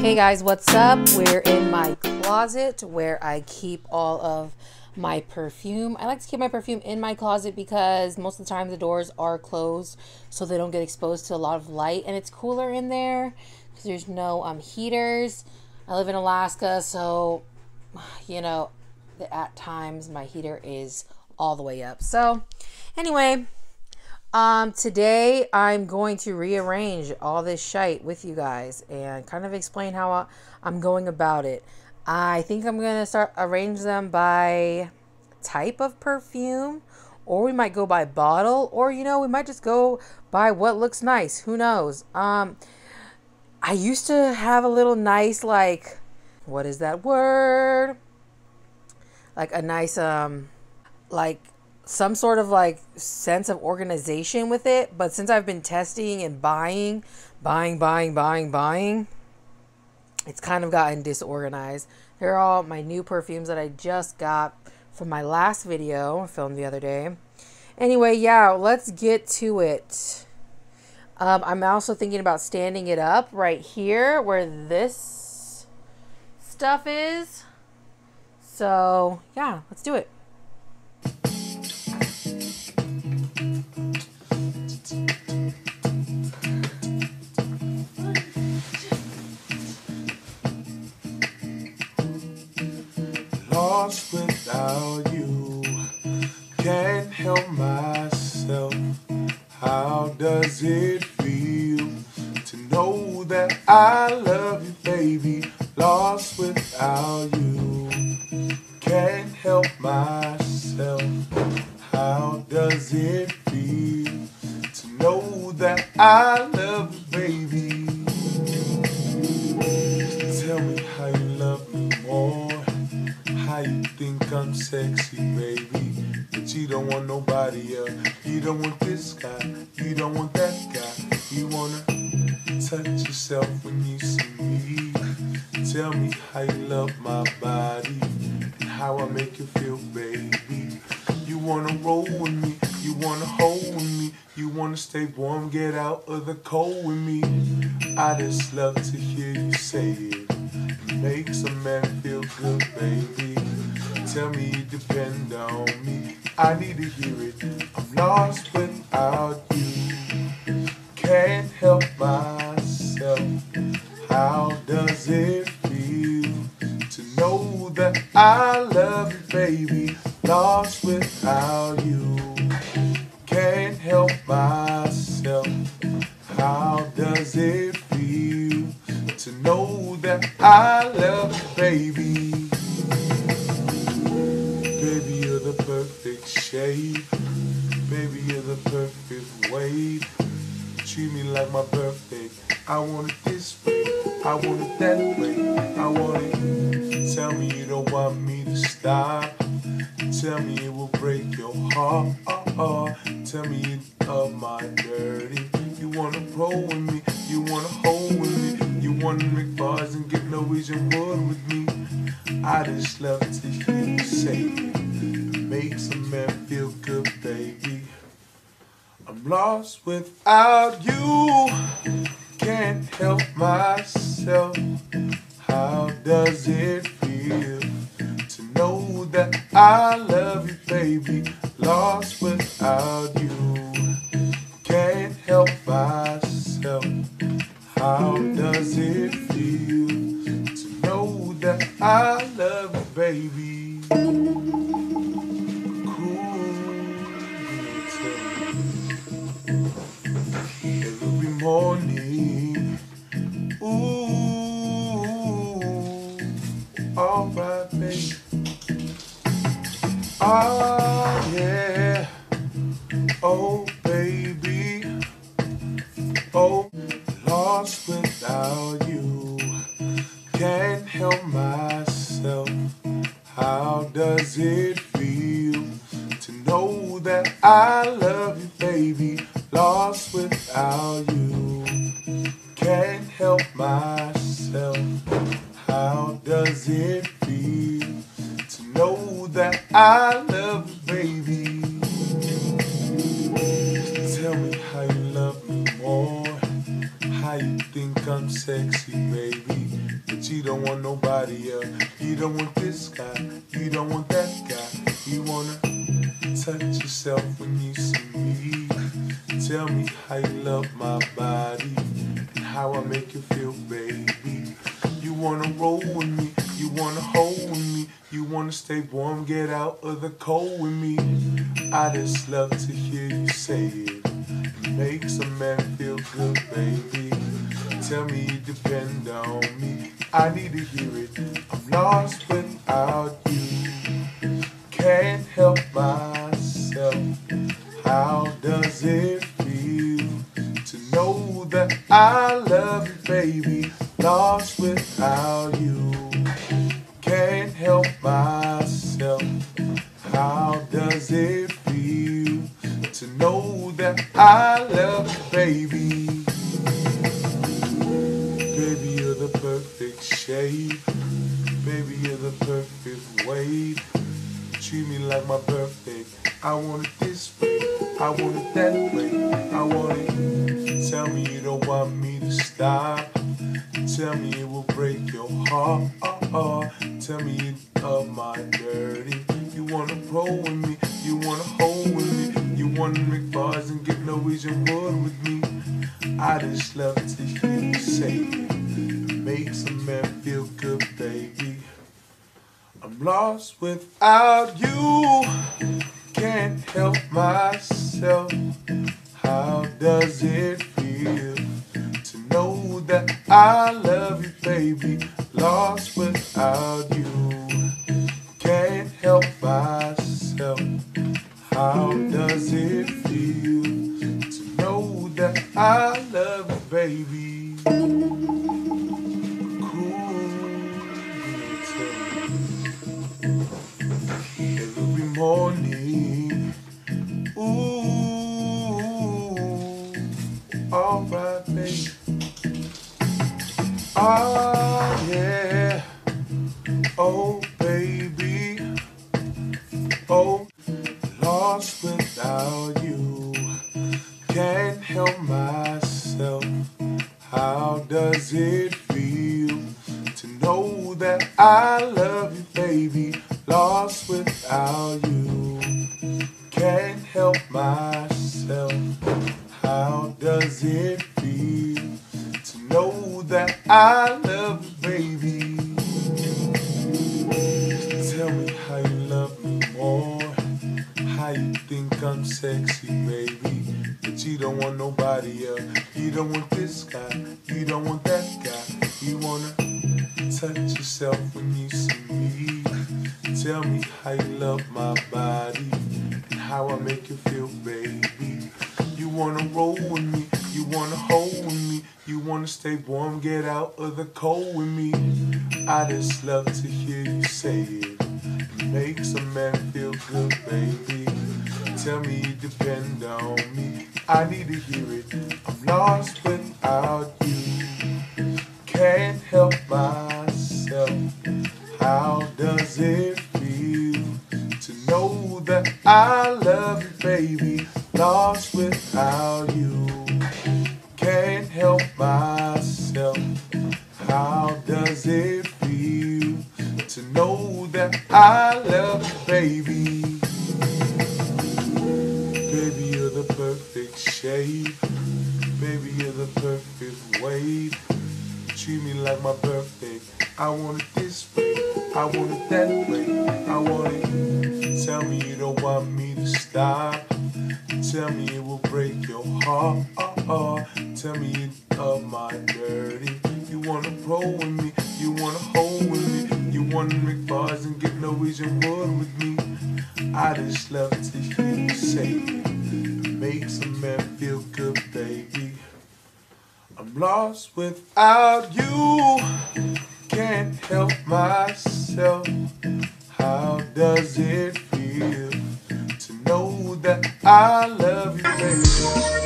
Hey guys, what's up? We're in my closet where I keep all of my perfume. I like to keep my perfume in my closet because most of the time the doors are closed so they don't get exposed to a lot of light, and it's cooler in there because there's no heaters. I live in Alaska, so you know, at times my heater is all the way up. So anyway, today I'm going to rearrange all this shite with you guys and kind of explain how I'm going about it. I think I'm going to start arrange them by type of perfume, or we might go by bottle, or we might just go by what looks nice. Who knows? I used to have a little nice, like, what is that word? Like a nice like some sort of like sense of organization with it, but since I've been testing and buying, it's kind of gotten disorganized. They're all my new perfumes that I just got from my last video I filmed the other day. Anyway, yeah, let's get to it. I'm also thinking about standing it up right here where this stuff is. So yeah, let's do it. Lost without you, can't help myself. How does it feel to know that I love you, baby? Lost without you, can't help myself. How does it feel to know that I love you, baby? Tell me how you love me more. How you think I'm sexy, baby, but you don't want nobody else. You don't want this guy, you don't want that guy. You wanna touch yourself when you see me. Tell me how you love my body and how I make you feel, baby. You wanna roll with me, you wanna hold with me, you wanna stay warm, get out of the cold with me. I just love to hear you say it. Makes a man feel good, baby. Tell me you depend on me. I need to hear it. I'm lost without you. Can't help myself. How does it feel to know that I love you, baby? Lost without you. Can't help myself. How does it feel to know that I love you, baby? Baby, you're the perfect shape. Baby, you're the perfect weight. Treat me like my birthday. I want it this way, I want it that way. I want it. Tell me you don't want me to stop. Tell me it will break your heart. Tell me you love my dirty. You wanna roll with me, you wanna hold with me, you wanna make bars and get Norwegian wood with me. I just love to hear you say it. It makes a man feel good, baby. I'm lost without you. Can't help myself. How does it feel to know that I love you, baby? Lost without you. Can't help myself. How does it feel to know that I love you, baby? Every morning, ooh, alright, baby. Oh yeah, oh baby, oh, lost without you, can't help myself. How does it feel to know that I love you, baby? Lost without you, can't help myself. How does it feel to know that I love you, baby? Tell me how you love me more. How you think I'm sexy, baby, you don't want nobody else. You don't want this guy, you don't want that guy. You wanna touch yourself when you see me. Tell me how you love my body and how I make you feel, baby. You wanna roll with me, you wanna hold with me, you wanna stay warm, get out of the cold with me. I just love to hear you say it. It makes a man feel good, baby. Tell me you depend on me, I need to hear it. I'm lost without you, can't help myself. How does it feel to know that I love you, baby? Lost without you, can't help myself. How does it feel to know that I love you, baby? Baby, you're the perfect shade. Baby, you're the perfect weight. Treat me like my birthday. I want it this way, I want it that way, I want it. Tell me you don't want me to stop. Tell me it will break your heart. Tell me you love my dirty. You wanna roll with me, you wanna hold with me, you wanna make bars and get Norwegian wood with me. I just love to hear you say it. It makes a man feel good, baby. I'm lost without you, can't help myself. How does it feel to know that I love you, baby? Lost without you, can't help myself. How does it feel to know that I love you, baby? Every morning, ooh, alright, baby. Ah, yeah, oh, baby, oh, lost without you, can't help myself. How does it feel to know that I love you, baby? Lost without you, can't help myself. How does it feel to know that I love you, baby? Tell me how you love me more, how you think I'm sexy, baby. But you don't want nobody else. You don't want this guy, you don't want that guy. You wanna touch yourself when you see me. Tell me how you love my body and how I make you feel, baby. You wanna roll with me, you wanna hold with me, you wanna stay warm, get out of the cold with me. I just love to hear you say it. It makes a man feel good, baby. Tell me you depend on me, I need to hear it. I'm lost without you, can't help myself. How does it feel to know that I love you, baby? Lost without you, can't help myself. How does it feel to know that I love you, baby? Baby, you're the perfect shade. Baby, you're the perfect weight. Treat me like my birthday. I want it this way, I want it that way, I want it. Tell me you don't want me to stop. Tell me it will break your heart. Tell me you love my dirty. You wanna roll with me, you wanna hold with me, you wanna make bars and get Norwegian wood with me. I just love to hear you say it. It makes a man feel good, baby. I'm lost without you, can't help myself. How does it feel to know that I love you, baby?